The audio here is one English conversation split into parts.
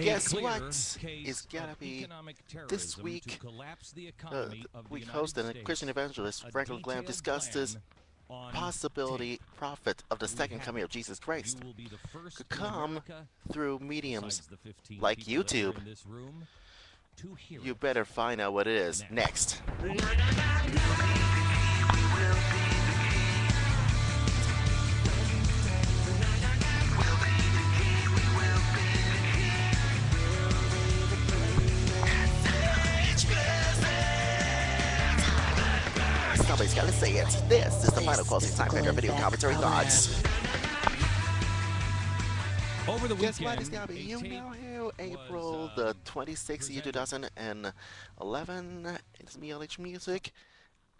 Guess what is gonna be this week? Week host and Christian evangelist Franklin Graham discusses possibility prophet of the second coming of Jesus Christ could come through mediums like YouTube. You better find out what it is next. Somebody's gotta say it. This is the final closing time factor video commentary thoughts. Over the Guess what weekend, is gonna be? You know who? April the 26th, year 2011. It's me, LH Music.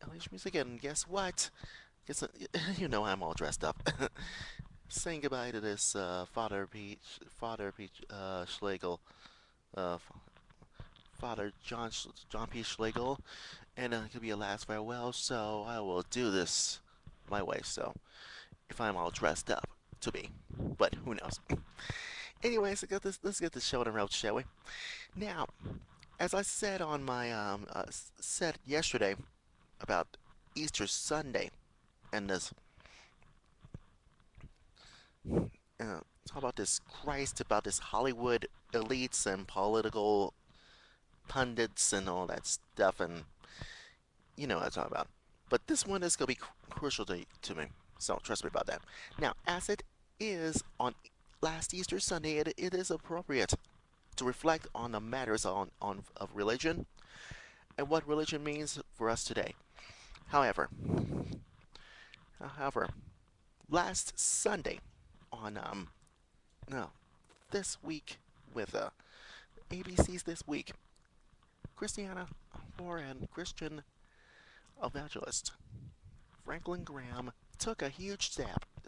LH Music, and guess what? Guess you know I'm all dressed up. Saying goodbye to this Father Peach Schlegel, uh, Father John P. Schlegel, and it could be a last farewell. So I will do this my way. So if I'm all dressed up, to be, but who knows? Anyways, let's get this show on the road, shall we? Now, as I said on my said yesterday about Easter Sunday, and this talk about this Christ, about this Hollywood elites and political pundits and all that stuff, and you know what I'm talking about. But this one is gonna be crucial to me, so trust me about that. Now, as it is on last Easter Sunday, it is appropriate to reflect on the matters of religion and what religion means for us today. However, however, last Sunday on no, this week with ABC's this week, Christiana and Christian evangelist Franklin Graham took a huge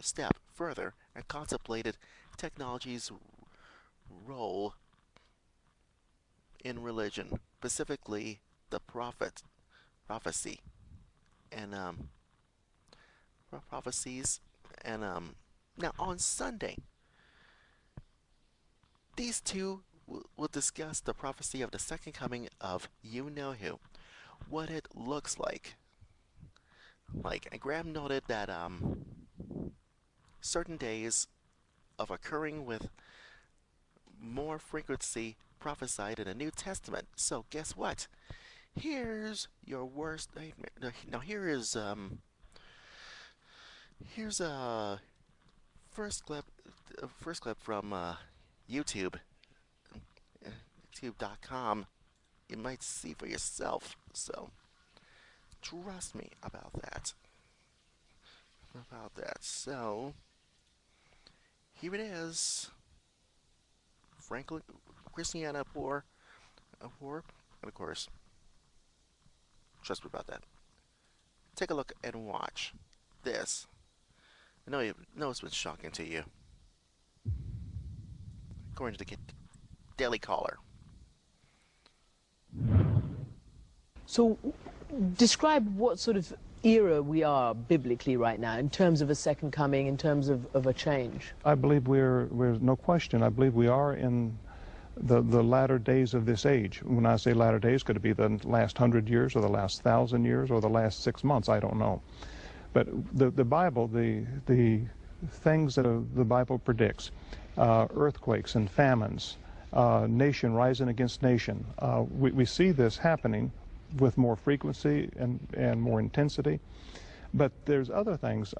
step further and contemplated technology's role in religion, specifically the prophecy, and prophecies, and now on Sunday, these two will discuss the prophecy of the second coming of you know who, what it looks like. And Graham noted that certain days of occurring with more frequency prophesied in the New Testament. So guess what? Here's your worst nightmare. Now here's a first clip from YouTube, YouTube.com. You might see for yourself. So trust me about that. So here it is. Franklin, Christiana Poor, and of course, trust me about that. Take a look and watch this. I know it's been shocking to you. According to the Daily Caller. So, describe what sort of era we are biblically right now in terms of a second coming, in terms of a change. I believe we're no question. I believe we are in the latter days of this age. When I say latter days, could it be the last 100 years or the last 1,000 years or the last 6 months? I don't know. But the Bible, the things that the Bible predicts, earthquakes and famines, nation rising against nation, we see this happening with more frequency and more intensity. But there's other things.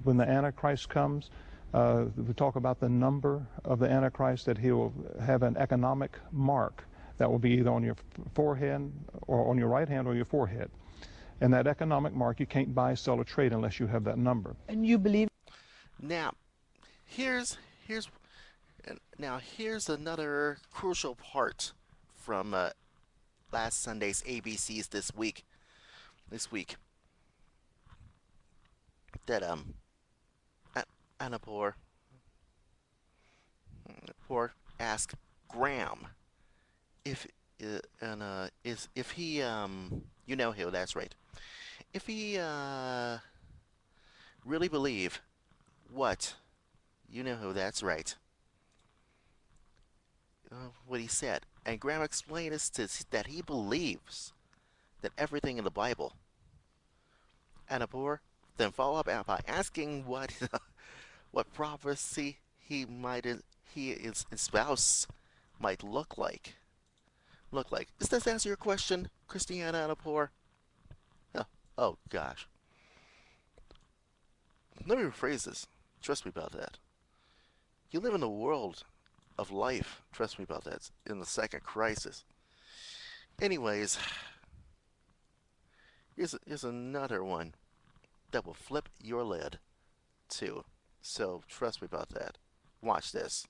When the Antichrist comes, we talk about the number of the Antichrist, that he will have an economic mark that will be either on your forehead or on your right hand or your forehead. And that economic mark, you can't buy, sell, or trade unless you have that number. And you believe? Now, here's another crucial part from last Sunday's ABC's this week. That Anna Poor asked Graham if if he you know who, that's right, if he really believe what you know who, that's right, what he said. And Graham explained is that he believes that everything in the Bible, and Abur then follow up by asking what what prophecy he is his spouse might look like. Does this answer your question, Christiana and Abur? Oh, oh gosh. Let me rephrase this. Trust me about that. You live in a world of life. Trust me about that. In the second crisis. Anyways, here's another one that will flip your lid too. So trust me about that. Watch this.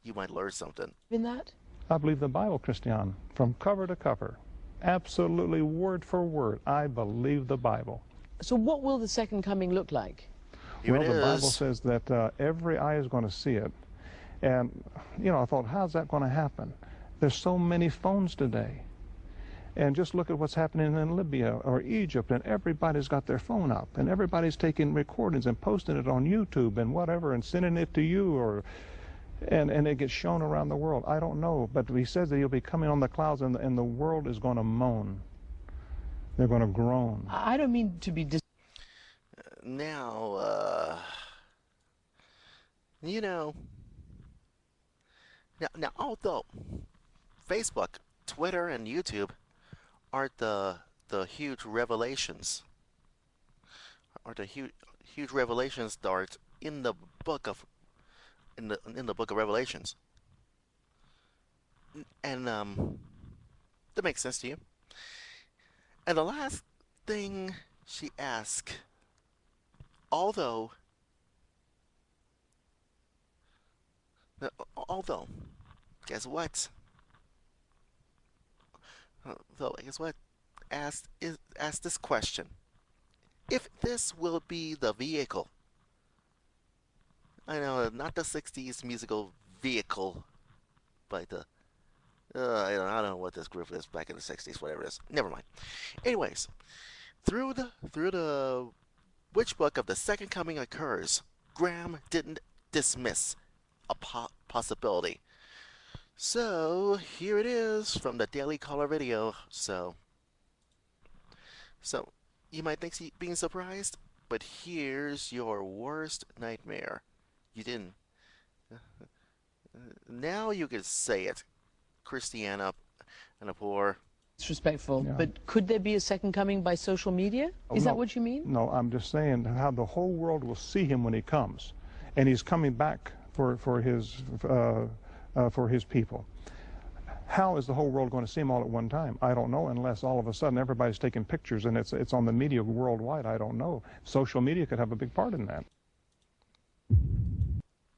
You might learn something. In that? I believe the Bible, Christian, from cover to cover. Absolutely word for word. I believe the Bible. So what will the second coming look like? Here it Well, the Bible is. says that every eye is going to see it. And, you know, I thought, how's that going to happen? There's so many phones today. And just look at what's happening in Libya or Egypt, and everybody's got their phone up, and everybody's taking recordings and posting it on YouTube and whatever, and sending it to you, or and it gets shown around the world. I don't know, but he says that he'll be coming on the clouds, and the world is going to moan. They're going to groan. I don't mean to be Now, you know, now although Facebook, Twitter, and YouTube are the huge revelations, are the huge revelations that are in the book of in the book of Revelations, and that makes sense to you. And the last thing she asked, although, although, guess what? Though, guess what? Asked this question: if this will be the vehicle, I know, not the '60s musical vehicle, but the I don't know what this group is back in the '60s, whatever it is. Never mind. Anyways, through the which book of the second coming occurs, Graham didn't dismiss a possibility. So here it is from the Daily Caller video. So you might think being surprised, but here's your worst nightmare. You didn't. Now you can say it, Christiana and a poor. disrespectful, Yeah. but could there be a second coming by social media? Is No, that what you mean? no, I'm just saying how the whole world will see him when he comes, and he's coming back for his people. How is the whole world going to see him all at one time? I don't know, unless all of a sudden everybody's taking pictures and it's on the media worldwide. I don't know. Social media could have a big part in that.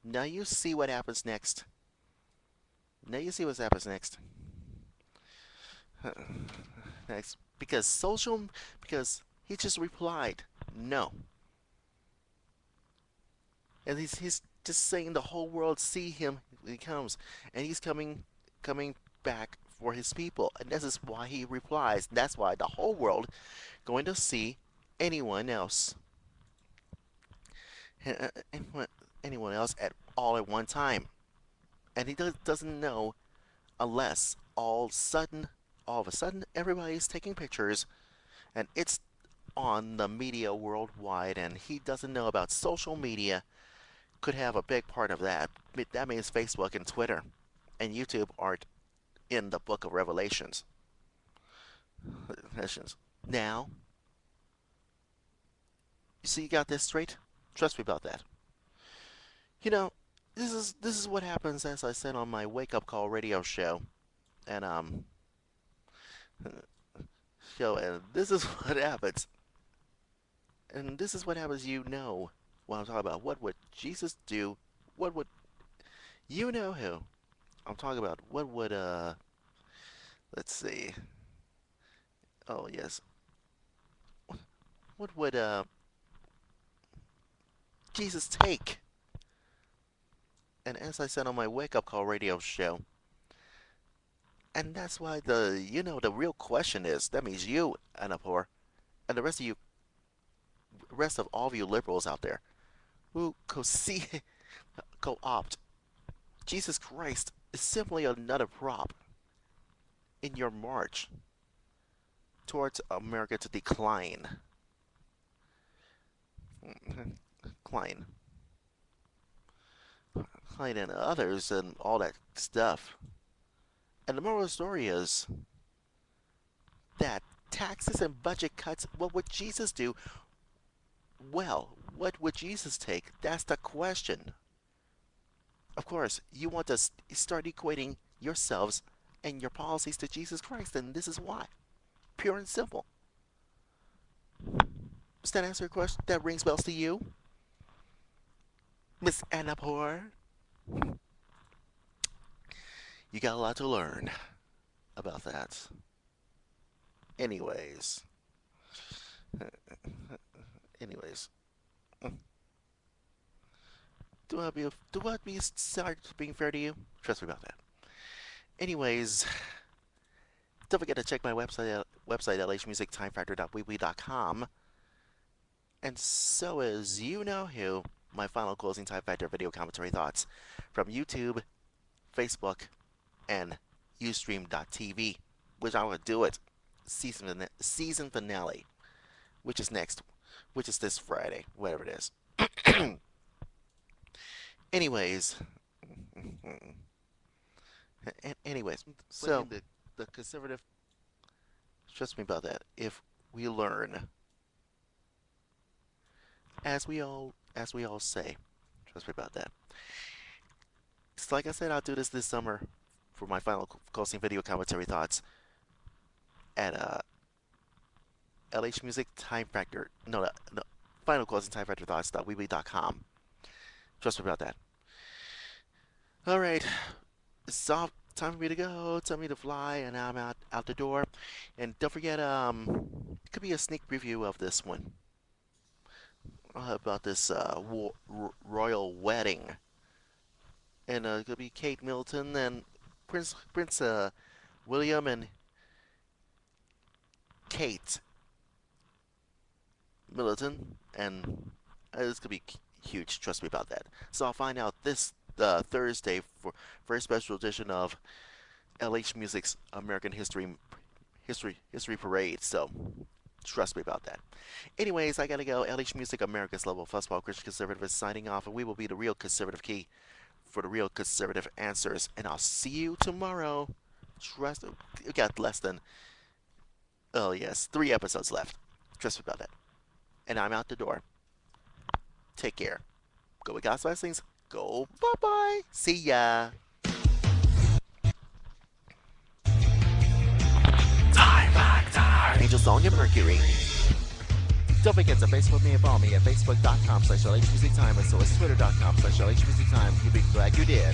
Now you see what happens next. Now you see what happens next. Next, because he just replied no, and he's just saying the whole world see him when he comes, and he's coming back for his people, and this is why he replies. That's why the whole world going to see anyone else, anyone, anyone else at all at one time, and he doesn't know unless all of a sudden, everybody's taking pictures, and it's on the media worldwide, and he doesn't know about social media. Could have a big part of that. That means Facebook and Twitter and YouTube aren't in the Book of Revelations. Now, you see, you got this straight. Trust me about that. You know, this is what happens, as I said on my wake up call radio show, and and this is what happens. And this is what happens, you know what I'm talking about. What would Jesus do? What would you know who? I'm talking about what would let's see. Oh yes. What would Jesus take? And as I said on my wake up call radio show, and that's why the real question is, that means you, Anapur, and the rest of all of you liberals out there who co-opt Jesus Christ is simply another prop in your march towards America to decline. Decline. Decline and others and all that stuff. And the moral of the story is that taxes and budget cuts, what would Jesus do? Well, what would Jesus take? That's the question. Of course, you want to start equating yourselves and your policies to Jesus Christ, and this is why. Pure and simple. Does that answer your question? That rings bells to you? Miss Annapur? You got a lot to learn about that. Anyways. Anyways. Do I be start being fair to you? Trust me about that. Anyways, don't forget to check my website lhmusictimefactor.weebly.com. And so is you know who, my final closing Time Factor video commentary thoughts from YouTube, Facebook, and Ustream.tv, which I will do it season finale, which is this Friday, whatever it is. Anyways, anyways, so the conservative, trust me about that. If we learn, as we all say, trust me about that. It's like I said, I'll do this summer for my final closing video commentary thoughts at LH Music Time Factor. No, final closing Time Factor thoughts.weebly.com. Trust me about that. All right, it's off. Time for me to go. Time for me to fly, and I'm out the door. And don't forget, it could be a sneak preview of this one about this royal wedding, and it could be Kate Middleton and Prince William and Kate Middleton, and this could be huge. Trust me about that. So I'll find out this Thursday for a special edition of LH Music's American History Parade. So trust me about that. Anyways, I gotta go. LH Music, America's Level Fuzzball Christian Conservative is signing off, and we will be the real conservative key for the real conservative answers. And I'll see you tomorrow. Trust. We got less than, oh yes, 3 episodes left. Trust me about that. And I'm out the door. Take care. Go with God's blessings. Go. Bye bye. See ya. Time Factor. Angel Song and Mercury. Don't forget to Facebook me and follow me at facebook.com/LHmusicTime, as well as twitter.com/LHmusicTime. You'll be glad you did.